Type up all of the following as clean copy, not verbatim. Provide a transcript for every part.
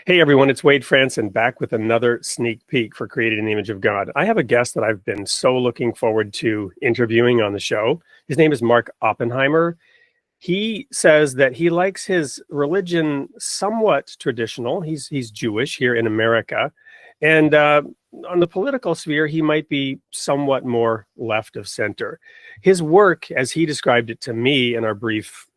Hey everyone, it's Wade Franson back with another sneak peek for Created in the Image of God. I have a guest that I've been so looking forward to interviewing on the show. His name is Mark Oppenheimer. He says that he likes his religion somewhat traditional. He's Jewish here in America. And on the political sphere, he might be somewhat more left of center. His work, as he described it to me in our brief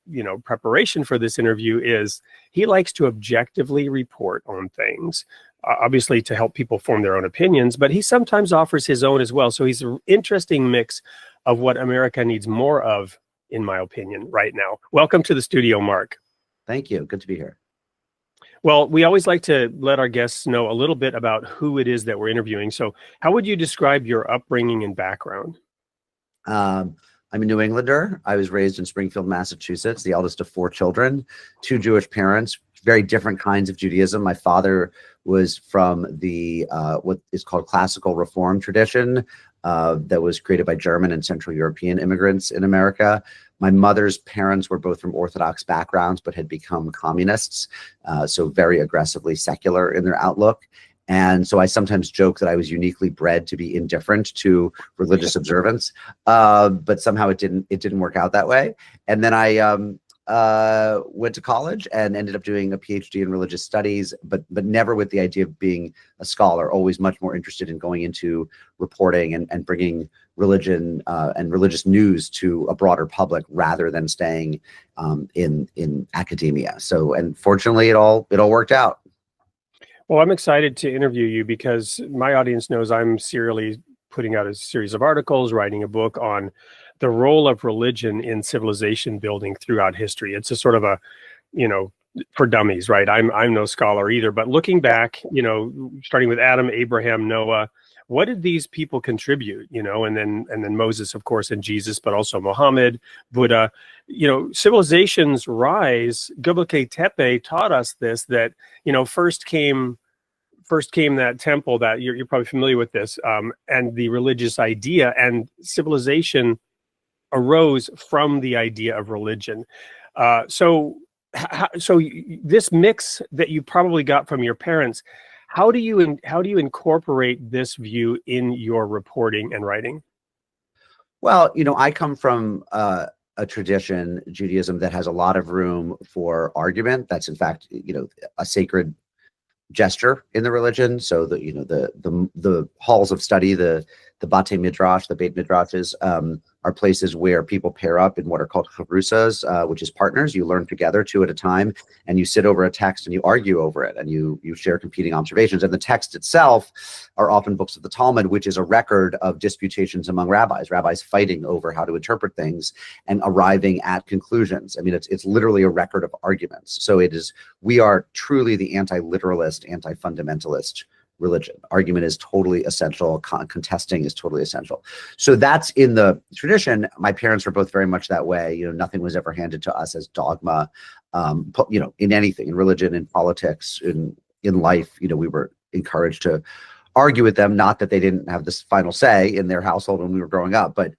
preparation for this interview, is he likes to objectively report on things, obviously to help people form their own opinions, but he sometimes offers his own as well. So he's an interesting mix of what America needs more of, in my opinion, right now. Welcome to the studio, Mark. Thank you. Good to be here. Well, we always like to let our guests know a little bit about who it is that we're interviewing. So how would you describe your upbringing and background? I'm a New Englander. I was raised in Springfield, Massachusetts, the eldest of 4 children, 2 Jewish parents, very different kinds of Judaism. My father was from the what is called classical Reform tradition that was created by German and Central European immigrants in America. My mother's parents were both from Orthodox backgrounds, but had become communists, so very aggressively secular in their outlook. And so I sometimes joke that I was uniquely bred to be indifferent to religious observance, but somehow it didn't work out that way. And then I went to college and ended up doing a PhD in religious studies, but never with the idea of being a scholar, always much more interested in going into reporting and bringing religion and religious news to a broader public rather than staying in academia. So, and fortunately it all worked out. Well, I'm excited to interview you because my audience knows I'm serially putting out a series of articles, writing a book on the role of religion in civilization building throughout history. It's a sort of a, for dummies, right? I'm no scholar either, but looking back, starting with Adam, Abraham, Noah, what did these people contribute, and then Moses, of course, and Jesus, but also Muhammad, Buddha, civilizations rise. Göbekli Tepe taught us this, that, first came that temple that you're probably familiar with this, and the religious idea, and civilization arose from the idea of religion. So this mix that you probably got from your parents, how do you incorporate this view in your reporting and writing? Well, I come from a tradition, Judaism, that has a lot of room for argument. That's in fact, a sacred gesture in the religion. So the halls of study, the Bate Midrash, the Beit Midrashes, are places where people pair up in what are called chavrusas, which is partners. You learn together 2 at a time, and you sit over a text and you argue over it, and you share competing observations. And the text itself are often books of the Talmud, which is a record of disputations among rabbis fighting over how to interpret things and arriving at conclusions. I mean, it's literally a record of arguments. So we are truly the anti-literalist, anti-fundamentalist religion. Argument is totally essential. Contesting is totally essential. So that's in the tradition. My parents were both very much that way. Nothing was ever handed to us as dogma, in anything, in religion, in politics, in life. We were encouraged to argue with them. Not that they didn't have this final say in their household when we were growing up, but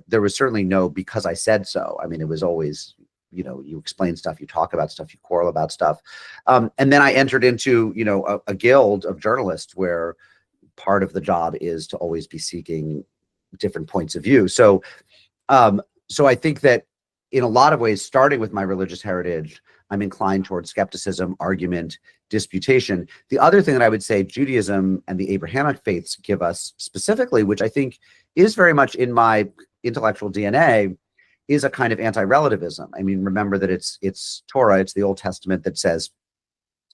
there was certainly no because I said so. I mean, it was always, you explain stuff, you talk about stuff, you quarrel about stuff. And then I entered into, a guild of journalists where part of the job is to always be seeking different points of view. So I think that in a lot of ways, starting with my religious heritage, I'm inclined towards skepticism, argument, disputation. The other thing that I would say Judaism and the Abrahamic faiths give us specifically, which I think is very much in my intellectual DNA, is a kind of anti-relativism. I mean, remember that it's Torah, it's the Old Testament that says,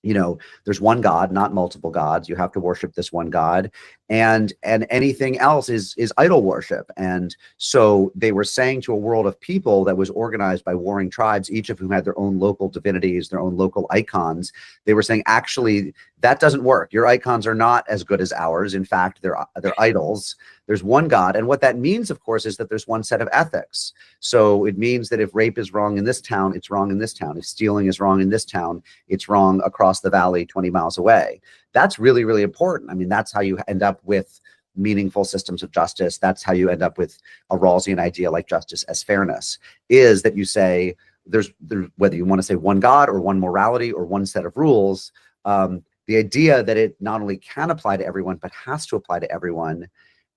there's one God, not multiple gods. You have to worship this one God, and anything else is idol worship. And so they were saying to a world of people that was organized by warring tribes, each of whom had their own local divinities, their own local icons. They were saying, actually, that doesn't work. Your icons are not as good as ours. In fact, they're idols. There's one God. And what that means, of course, is that there's one set of ethics. So it means that if rape is wrong in this town, it's wrong in this town. If stealing is wrong in this town, it's wrong across the valley 20 miles away. That's really, really important. I mean, that's how you end up with meaningful systems of justice. That's how you end up with a Rawlsian idea like justice as fairness, is that you say there's whether you want to say one God or one morality or one set of rules, The idea that it not only can apply to everyone, but has to apply to everyone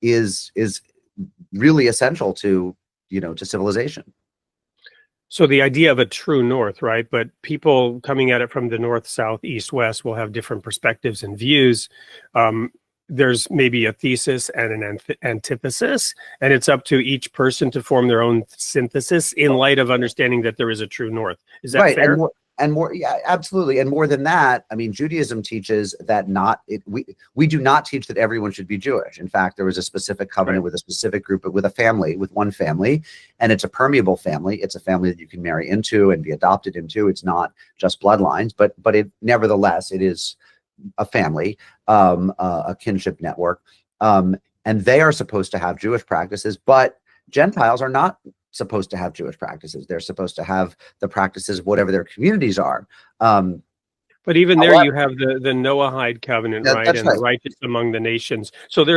is really essential to, to civilization. So the idea of a true north, right? But people coming at it from the north, south, east, west will have different perspectives and views. There's maybe a thesis and an antithesis, and it's up to each person to form their own synthesis in light of understanding that there is a true north. Is that fair? And more, yeah, absolutely. And more than that, I mean, Judaism teaches that we do not teach that everyone should be Jewish. In fact, there was a specific covenant with a specific group, with a family, with one family, and it's a permeable family. It's a family that you can marry into and be adopted into. It's not just bloodlines, but it nevertheless, it is a family, a kinship network, and they are supposed to have Jewish practices, but Gentiles are not supposed to have Jewish practices. They're supposed to have the practices of whatever their communities are. But even there, you have the Noahide covenant, right? And the righteous among the nations. So there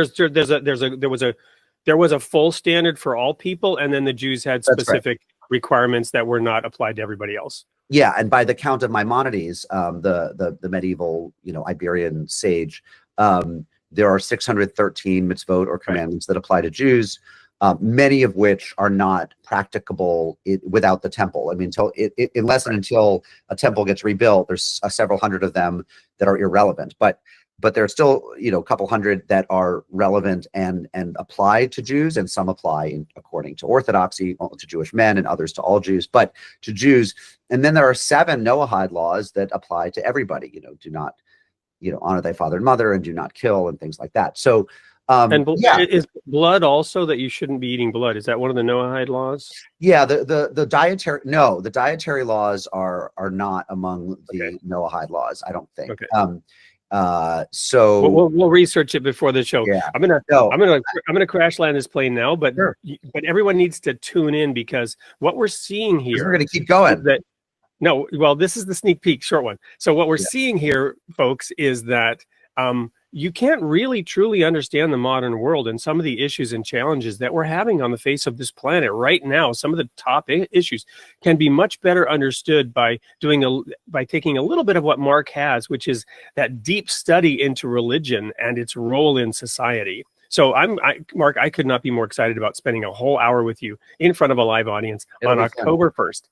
was a full standard for all people, and then the Jews had specific requirements that were not applied to everybody else. Yeah, and by the count of Maimonides, the medieval Iberian sage, there are 613 mitzvot or commandments that apply to Jews. Many of which are not practicable without the temple. I mean, unless and until a temple gets rebuilt, there's several hundred of them that are irrelevant. But there are still, a couple hundred that are relevant and apply to Jews, and some apply according to Orthodoxy to Jewish men, and others to all Jews, but to Jews. And then there are 7 Noahide laws that apply to everybody. Do not, honor thy father and mother, and do not kill, and things like that. So. Is blood also that you shouldn't be eating blood? Is that one of the Noahide laws? Yeah, the dietary laws are not among the Noahide laws, I don't think. Okay. So we'll research it before the show. Yeah. I'm gonna crash land this plane now, but sure. But everyone needs to tune in, because what we're seeing here, we're gonna keep going. This is the sneak peek, short one. So what we're seeing here, folks, is that you can't really truly understand the modern world and some of the issues and challenges that we're having on the face of this planet right now. Some of the top issues can be much better understood by taking a little bit of what Mark has, which is that deep study into religion and its role in society. So Mark, I could not be more excited about spending a whole hour with you in front of a live audience on October 1st.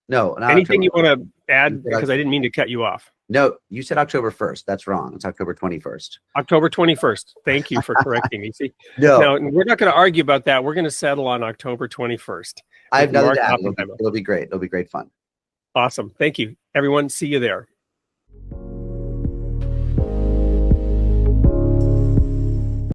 No, anything you want to add? Because I didn't mean to cut you off. No, you said October 1st. That's wrong. It's October 21st. October 21st. Thank you for correcting me. See, no, now we're not going to argue about that. We're going to settle on October 21st. I have nothing to add. It'll be great. It'll be great fun. Awesome. Thank you, everyone. See you there.